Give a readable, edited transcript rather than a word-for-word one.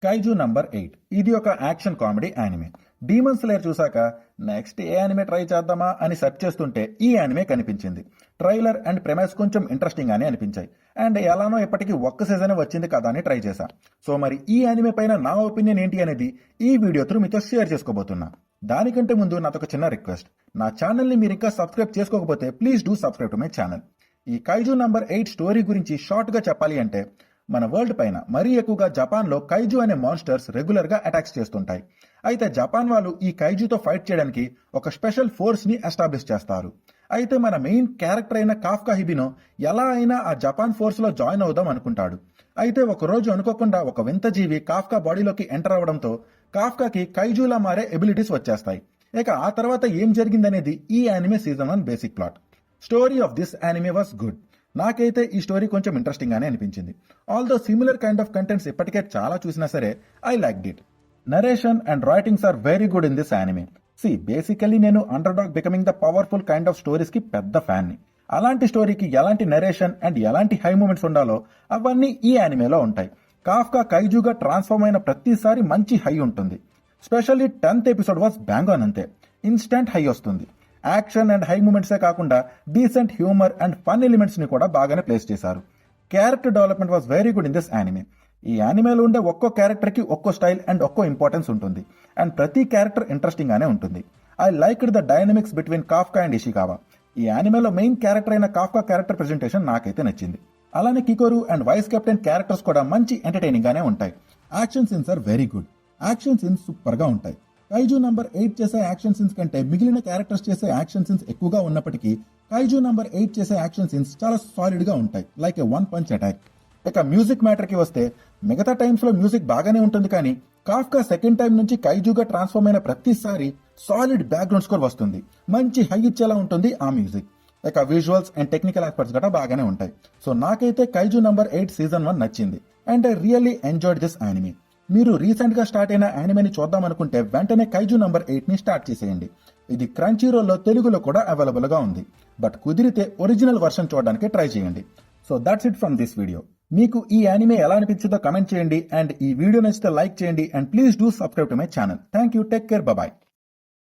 Kaiju number 8 ఇది ఒక action comedy anime. Demon slayer చూసాక నెక్స్ట్ ఏ యానిమే ట్రై చేద్దామా అని సెర్చ్ చేస్తుంటే ఈ యానిమే కనిపించింది. ట్రైలర్ అండ్ ప్రెమైస్ కొంచెం ఇంట్రెస్టింగ్ గానే అనిపించాయి. అండ్ ఎలానో ఇప్పటికీ ఒక్క సీజన్ వచ్చింది కదా అని ట్రై చేశా. సో మరి ఈ యానిమే పైన నా ఒపీనియన్ ఏంటి అనేది ఈ వీడియో త్రూ మీతో షేర్ చేసుకోబోతున్నా. దానికంటే ముందు నాదొక చిన్న రిక్వెస్ట్, నా ఛానల్ ని మీరు ఇంకా సబ్స్క్రైబ్ చేసుకోకపోతే please do subscribe to my channel. ఈ కైజు నంబర్ 8 స్టోరీ గురించి షార్ట్ గా చెప్పాలి అంటే, మన వరల్డ్ పైన మరీ ఎక్కువగా జపాన్ లో కైజు అనే మాన్స్టర్స్ రెగ్యులర్ గా అటాక్స్ చేస్తుంటాయి. అయితే జపాన్ వాళ్ళు ఈ కైజుతో ఫైట్ చేయడానికి ఒక స్పెషల్ ఫోర్స్ ని ఎస్టాబ్లిష్ చేస్తారు. అయితే మన మెయిన్ క్యారెక్టర్ అయిన కాఫ్కా హిబినో ఎలా అయినా ఆ జపాన్ ఫోర్స్ లో జాయిన్ అవుదాం అనుకుంటాడు. అయితే ఒక రోజు అనుకోకుండా ఒక వింత జీవి కాఫ్కా బాడీలోకి ఎంటర్ అవడంతో కాఫ్కాకి కైజులా మారే ఎబిలిటీస్ వచ్చేస్తాయి. ఇక ఆ తర్వాత ఏం జరిగిందనేది ఈ anime season 1 basic plot. Story of this anime was good. నాకైతే ఈ స్టోరీ కొంచెం ఇంట్రెస్టింగ్ గానే అనిపించింది. Although similar kind of contents ఇప్పటికే చాలా చూసినా సరే I liked it. Narration and writings are very good in this anime. Basically నేను underdog becoming the powerful kind of stories కి పెద్ద ఫ్యాన్ ని. అలాంటి స్టోరీకి ఎలాంటి నరేషన్ అండ్ ఎలాంటి హై మూమెంట్స్ ఉండాలో అవన్నీ ఈ యానిమేలో ఉంటాయి. కాఫ్కా కైజుగా ట్రాన్స్ఫార్మ్ అయిన ప్రతిసారి మంచి హై ఉంటుంది. Specially 10th episode was bang on. అంతే ఇన్స్టెంట్ హై వస్తుంది. యాక్షన్ అండ్ హై మూమెంట్సే కాకుండా decent humour and fun elements ని కూడా బాగానే ప్లేస్ చేశారు. Character development was very good in this anime. ఈ యానిమేలో ఉండే ఒక్కో క్యారెక్టర్ కి ఒక్కో స్టైల్ అండ్ ఒక్కో ఇంపార్టెన్స్ ఉంటుంది. అండ్ ప్రతి క్యారెక్టర్ ఇంట్రెస్టింగ్ గానే ఉంటుంది. I liked the dynamics between Kafka and Ishikawa. ఈ యానిమేలో మెయిన్ క్యారెక్టర్ అయిన కాఫ్కా క్యారెక్టర్ ప్రెజెంటేషన్ నాకైతే నచ్చింది. అలానే Kikoru and vice captain characters కూడా మంచి ఎంటర్టైనింగ్ గానే ఉంటాయి. Action scenes are very good. Action scenes super గా ఉంటాయి. కైజు నంబర్ 8 చేసే యాక్షన్ సీన్స్ కంటే మిగిలిన క్యారెక్టర్స్ చేసే యాక్షన్ సీన్స్ ఎక్కువగా ఉన్నప్పటికీ కైజు నంబర్ 8 చేసే యాక్షన్ సీన్స్ చాలా సాలిడ్ గా ఉంటాయి, లైక్ ఏ వన్ పంచ్ అటాక్. ఇక మ్యూజిక్ మ్యాటర్ కి వస్తే, మిగతా టైమ్స్ లో మ్యూజిక్ బాగానే ఉంటుంది, కానీ కాఫ్కా సెకండ్ టైం నుంచి కైజుగా ట్రాన్స్ఫార్మ్ అయిన ప్రతిసారి సాలిడ్ బ్యాక్గ్రౌండ్ స్కోర్ వస్తుంది. మంచి హై ఇచ్చేలా ఉంటుంది ఆ మ్యూజిక్. ఇక విజువల్స్ అండ్ టెక్నికల్ ఆస్పెక్ట్స్ కూడా బాగానే ఉంటాయి. సో నాకైతే కైజు నంబర్ 8 సీజన్ 1 నచ్చింది and I really enjoyed this anime. మీరు రీసెంట్ గా స్టార్ట్ అయిన యానిమేని చూద్దాం అనుకుంటే వెంటనే కైజు నంబర్ 8 ని స్టార్ట్ చేసేయండి. ఇది క్రంచీరోల్లో తెలుగులో కూడా అవైలబుల్ గా ఉంది. బట్ కుదిరితే ఒరిజినల్ వర్షన్ చూడడానికి ట్రై చేయండి. So that's it from this video. మీకు ఈ యానిమే ఎలా అనిపించిందో కమెంట్ చేయండి. అండ్ ఈ వీడియో నచ్చితే లైక్ చేయండి. And please do subscribe to my channel. Thank you. Take care. Bye.